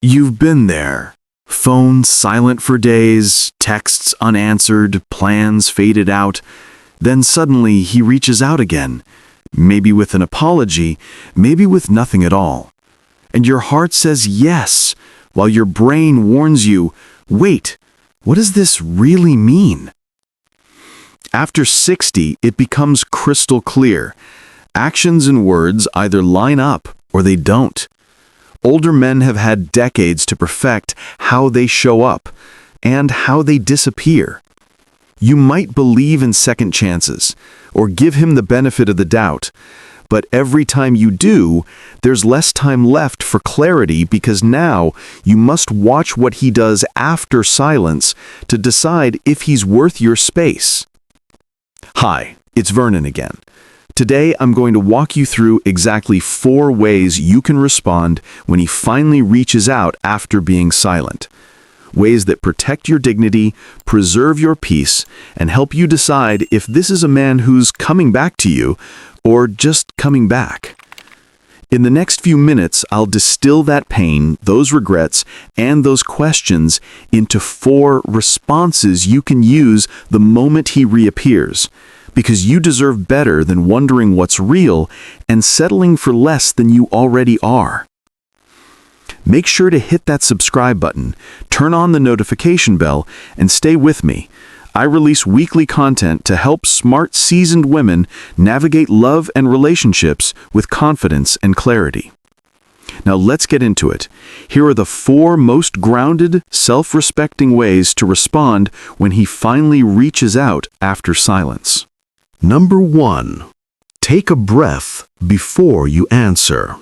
You've been there. Phone silent for days, texts unanswered, plans faded out. Then suddenly he reaches out again, maybe with an apology, maybe with nothing at all. And your heart says yes, while your brain warns you, wait, what does this really mean? After 60, it becomes crystal clear. Actions and words either line up or they don't. Older men have had decades to perfect how they show up and how they disappear. You might believe in second chances or give him the benefit of the doubt, but every time you do, there's less time left for clarity because now you must watch what he does after silence to decide if he's worth your space. Hi, it's Vernon again. Today, I'm going to walk you through exactly 4 ways you can respond when he finally reaches out after being silent. Ways that protect your dignity, preserve your peace, and help you decide if this is a man who's coming back to you or just coming back. In the next few minutes, I'll distill that pain, those regrets, and those questions into 4 responses you can use the moment he reappears. Because you deserve better than wondering what's real and settling for less than you already are. Make sure to hit that subscribe button, turn on the notification bell, and stay with me. I release weekly content to help smart, seasoned women navigate love and relationships with confidence and clarity. Now let's get into it. Here are the 4 most grounded, self-respecting ways to respond when he finally reaches out after silence. Number 1. Take a breath before you answer.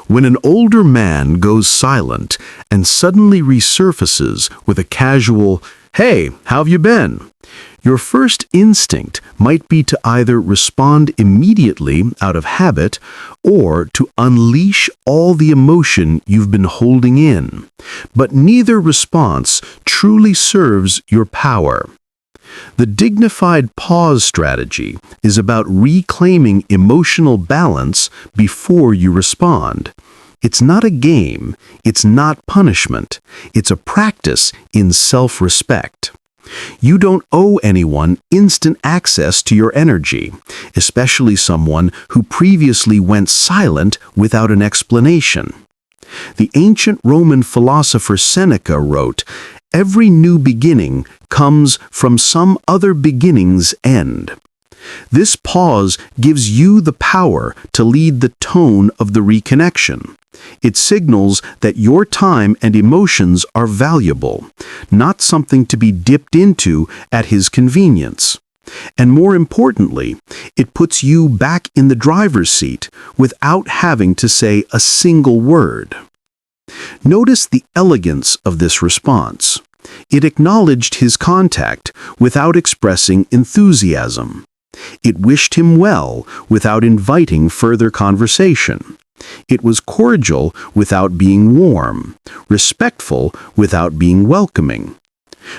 When an older man goes silent and suddenly resurfaces with a casual, "Hey, how have you been?" your first instinct might be to either respond immediately out of habit or to unleash all the emotion you've been holding in. But neither response truly serves your power. The dignified pause strategy is about reclaiming emotional balance before you respond. It's not a game, it's not punishment, it's a practice in self-respect. You don't owe anyone instant access to your energy, especially someone who previously went silent without an explanation. The ancient Roman philosopher Seneca wrote, "Every new beginning comes from some other beginning's end." This pause gives you the power to lead the tone of the reconnection. It signals that your time and emotions are valuable, not something to be dipped into at his convenience. And more importantly, it puts you back in the driver's seat without having to say a single word. Notice the elegance of this response. It acknowledged his contact without expressing enthusiasm. It wished him well without inviting further conversation. It was cordial without being warm, respectful without being welcoming.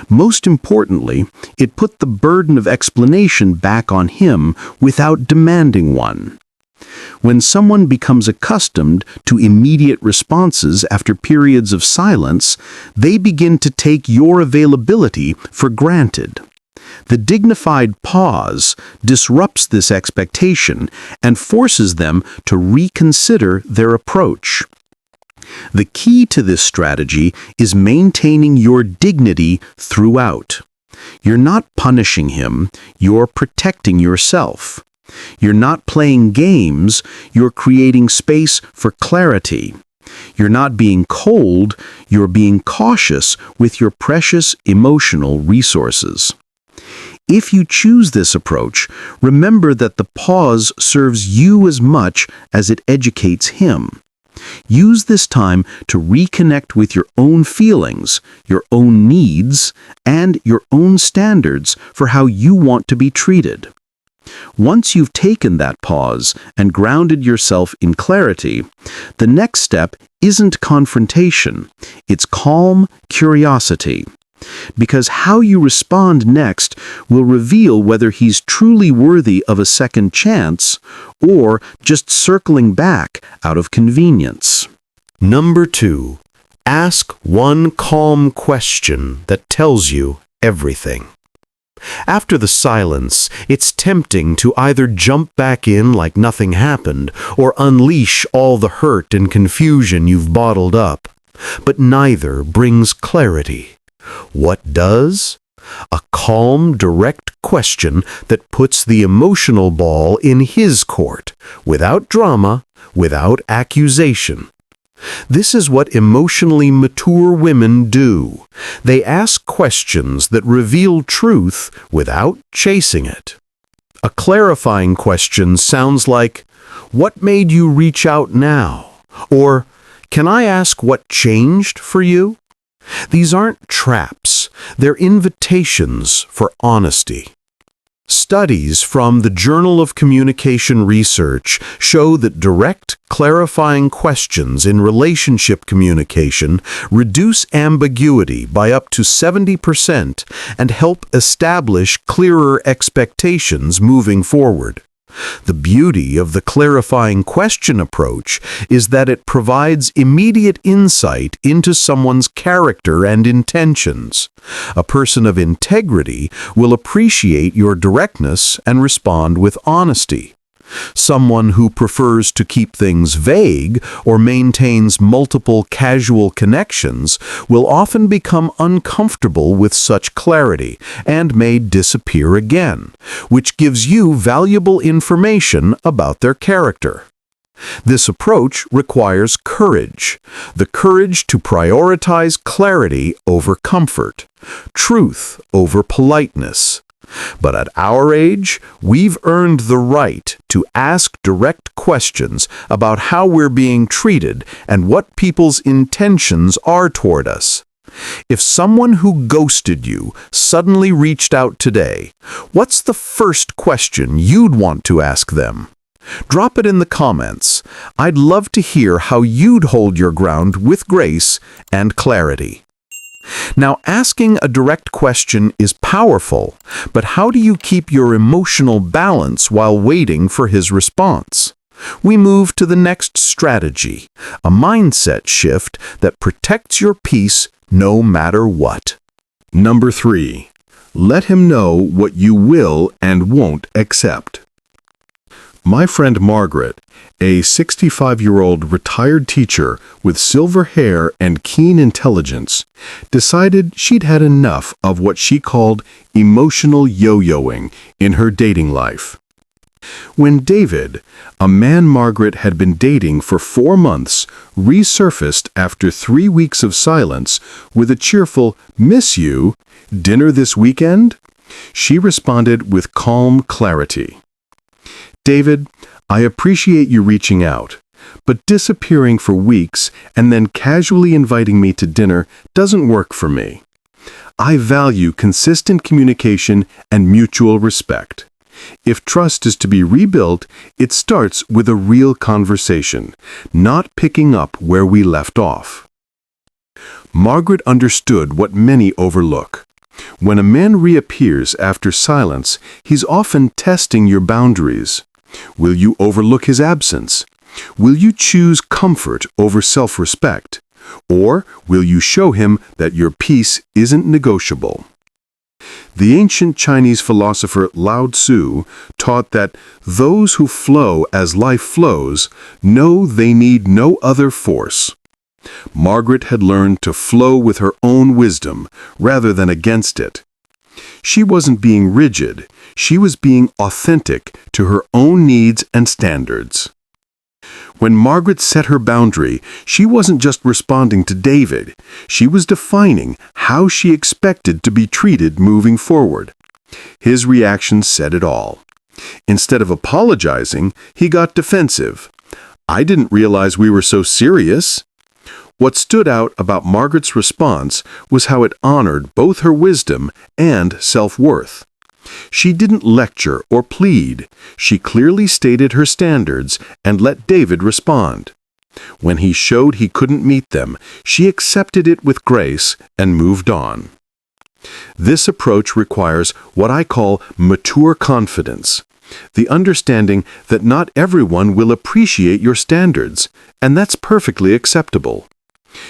Most importantly, it put the burden of explanation back on him without demanding one. When someone becomes accustomed to immediate responses after periods of silence, they begin to take your availability for granted. The dignified pause disrupts this expectation and forces them to reconsider their approach. The key to this strategy is maintaining your dignity throughout. You're not punishing him, you're protecting yourself. You're not playing games, you're creating space for clarity. You're not being cold, you're being cautious with your precious emotional resources. If you choose this approach, remember that the pause serves you as much as it educates him. Use this time to reconnect with your own feelings, your own needs, and your own standards for how you want to be treated. Once you've taken that pause and grounded yourself in clarity, the next step isn't confrontation, it's calm curiosity. Because how you respond next will reveal whether he's truly worthy of a second chance or just circling back out of convenience. Number 2. Ask one calm question that tells you everything. After the silence, it's tempting to either jump back in like nothing happened or unleash all the hurt and confusion you've bottled up. But neither brings clarity. What does? A calm, direct question that puts the emotional ball in his court, without drama, without accusation. This is what emotionally mature women do. They ask questions that reveal truth without chasing it. A clarifying question sounds like, "What made you reach out now?" Or, "Can I ask what changed for you?" These aren't traps, they're invitations for honesty. Studies from the Journal of Communication Research show that direct, clarifying questions in relationship communication reduce ambiguity by up to 70% and help establish clearer expectations moving forward. The beauty of the clarifying question approach is that it provides immediate insight into someone's character and intentions. A person of integrity will appreciate your directness and respond with honesty. Someone who prefers to keep things vague or maintains multiple casual connections will often become uncomfortable with such clarity and may disappear again, which gives you valuable information about their character. This approach requires courage, the courage to prioritize clarity over comfort, truth over politeness. But at our age, we've earned the right to ask direct questions about how we're being treated and what people's intentions are toward us. If someone who ghosted you suddenly reached out today, what's the first question you'd want to ask them? Drop it in the comments. I'd love to hear how you'd hold your ground with grace and clarity. Now, asking a direct question is powerful, but how do you keep your emotional balance while waiting for his response? We move to the next strategy, a mindset shift that protects your peace no matter what. Number 3. Let him know what you will and won't accept. My friend Margaret, a 65-year-old retired teacher with silver hair and keen intelligence, decided she'd had enough of what she called emotional yo-yoing in her dating life. When David, a man Margaret had been dating for 4 months, resurfaced after 3 weeks of silence with a cheerful "Miss you, dinner this weekend?" she responded with calm clarity. "David, I appreciate you reaching out, but disappearing for weeks and then casually inviting me to dinner doesn't work for me. I value consistent communication and mutual respect. If trust is to be rebuilt, it starts with a real conversation, not picking up where we left off." Margaret understood what many overlook. When a man reappears after silence, he's often testing your boundaries. Will you overlook his absence? Will you choose comfort over self-respect? Or will you show him that your peace isn't negotiable? The ancient Chinese philosopher Lao Tzu taught that those who flow as life flows know they need no other force. Margaret had learned to flow with her own wisdom rather than against it. She wasn't being rigid, she was being authentic to her own needs and standards. When Margaret set her boundary, she wasn't just responding to David, she was defining how she expected to be treated moving forward. His reaction said it all. Instead of apologizing, he got defensive. "I didn't realize we were so serious." What stood out about Margaret's response was how it honored both her wisdom and self-worth. She didn't lecture or plead. She clearly stated her standards and let David respond. When he showed he couldn't meet them, she accepted it with grace and moved on. This approach requires what I call mature confidence, the understanding that not everyone will appreciate your standards, and that's perfectly acceptable.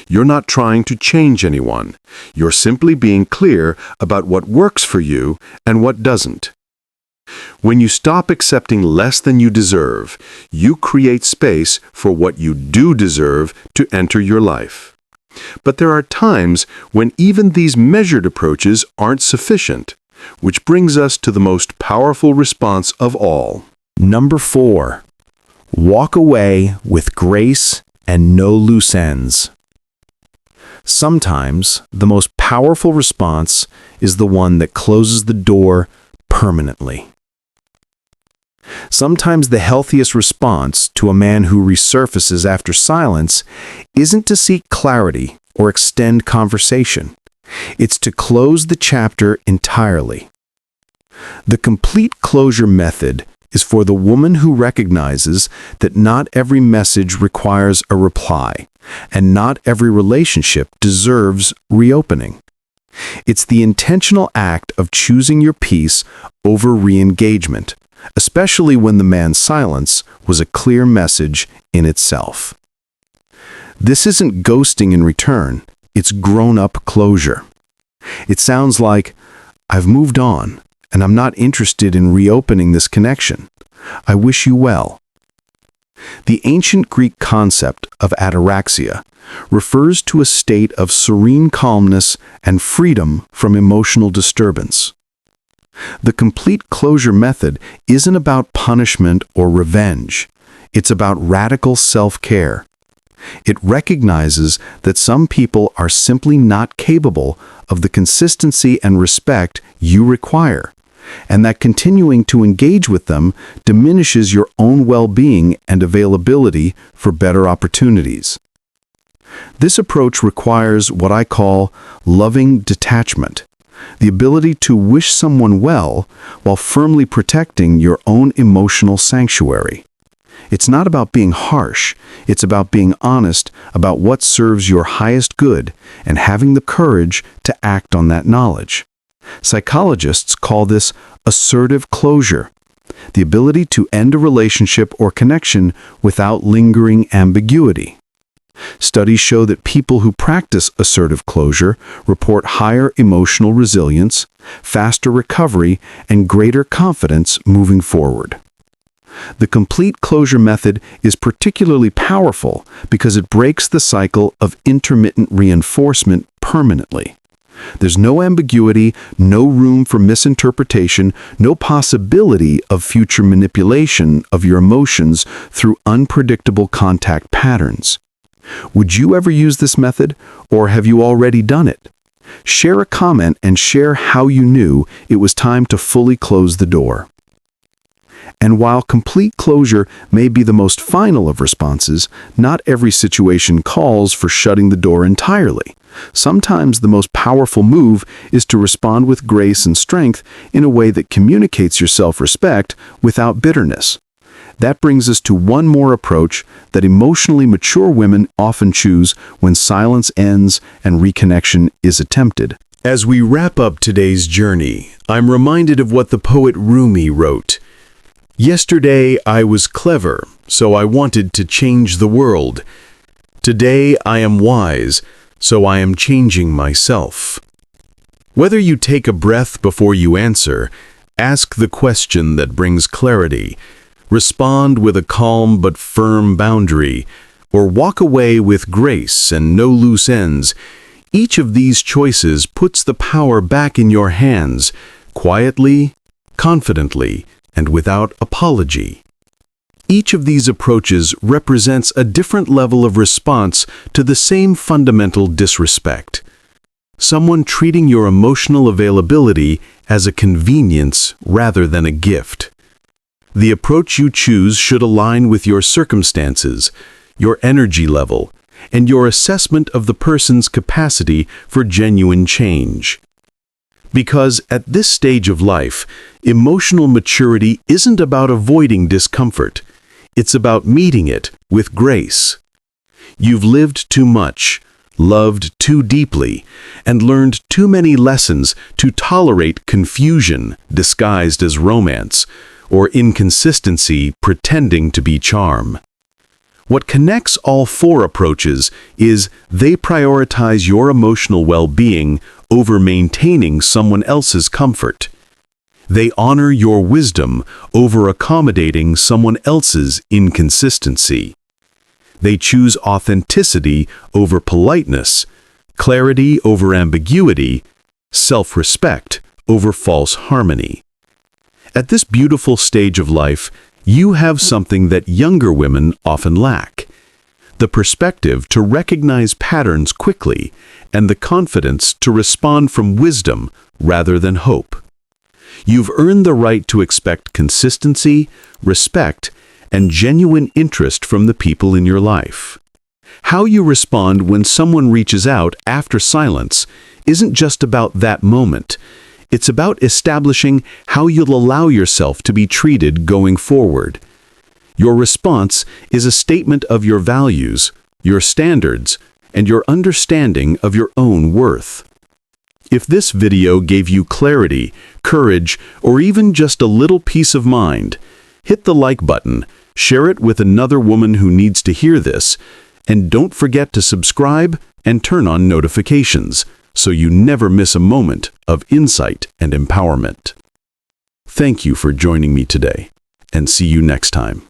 You're not trying to change anyone. You're simply being clear about what works for you and what doesn't. When you stop accepting less than you deserve, you create space for what you do deserve to enter your life. But there are times when even these measured approaches aren't sufficient, which brings us to the most powerful response of all. Number 4. Walk away with grace and no loose ends. Sometimes the most powerful response is the one that closes the door permanently. Sometimes the healthiest response to a man who resurfaces after silence isn't to seek clarity or extend conversation. It's to close the chapter entirely. The complete closure method is for the woman who recognizes that not every message requires a reply, and not every relationship deserves reopening. It's the intentional act of choosing your peace over re-engagement, especially when the man's silence was a clear message in itself. This isn't ghosting in return, it's grown-up closure. It sounds like, "I've moved on, and I'm not interested in reopening this connection. I wish you well." The ancient Greek concept of ataraxia refers to a state of serene calmness and freedom from emotional disturbance. The complete closure method isn't about punishment or revenge. It's about radical self-care. It recognizes that some people are simply not capable of the consistency and respect you require, and that continuing to engage with them diminishes your own well-being and availability for better opportunities. This approach requires what I call loving detachment, the ability to wish someone well while firmly protecting your own emotional sanctuary. It's not about being harsh, it's about being honest about what serves your highest good and having the courage to act on that knowledge. Psychologists call this assertive closure, the ability to end a relationship or connection without lingering ambiguity. Studies show that people who practice assertive closure report higher emotional resilience, faster recovery, and greater confidence moving forward. The complete closure method is particularly powerful because it breaks the cycle of intermittent reinforcement permanently. There's no ambiguity, no room for misinterpretation, no possibility of future manipulation of your emotions through unpredictable contact patterns. Would you ever use this method, or have you already done it? Share a comment and share how you knew it was time to fully close the door. And while complete closure may be the most final of responses, not every situation calls for shutting the door entirely. Sometimes the most powerful move is to respond with grace and strength in a way that communicates your self-respect without bitterness. That brings us to one more approach that emotionally mature women often choose when silence ends and reconnection is attempted. As we wrap up today's journey, I'm reminded of what the poet Rumi wrote. "Yesterday I was clever, so I wanted to change the world. Today I am wise, so I am changing myself." Whether you take a breath before you answer, ask the question that brings clarity, respond with a calm but firm boundary, or walk away with grace and no loose ends, each of these choices puts the power back in your hands, quietly, confidently, and without apology. Each of these approaches represents a different level of response to the same fundamental disrespect. Someone treating your emotional availability as a convenience rather than a gift. The approach you choose should align with your circumstances, your energy level, and your assessment of the person's capacity for genuine change. Because at this stage of life, emotional maturity isn't about avoiding discomfort. It's about meeting it with grace. You've lived too much, loved too deeply, and learned too many lessons to tolerate confusion disguised as romance, or inconsistency pretending to be charm. What connects all four approaches is they prioritize your emotional well-being over maintaining someone else's comfort. They honor your wisdom over accommodating someone else's inconsistency. They choose authenticity over politeness, clarity over ambiguity, self-respect over false harmony. At this beautiful stage of life, you have something that younger women often lack: the perspective to recognize patterns quickly and the confidence to respond from wisdom rather than hope. You've earned the right to expect consistency, respect, and genuine interest from the people in your life. How you respond when someone reaches out after silence isn't just about that moment. It's about establishing how you'll allow yourself to be treated going forward. Your response is a statement of your values, your standards, and your understanding of your own worth. If this video gave you clarity, courage, or even just a little peace of mind, hit the like button, share it with another woman who needs to hear this, and don't forget to subscribe and turn on notifications so you never miss a moment of insight and empowerment. Thank you for joining me today, and see you next time.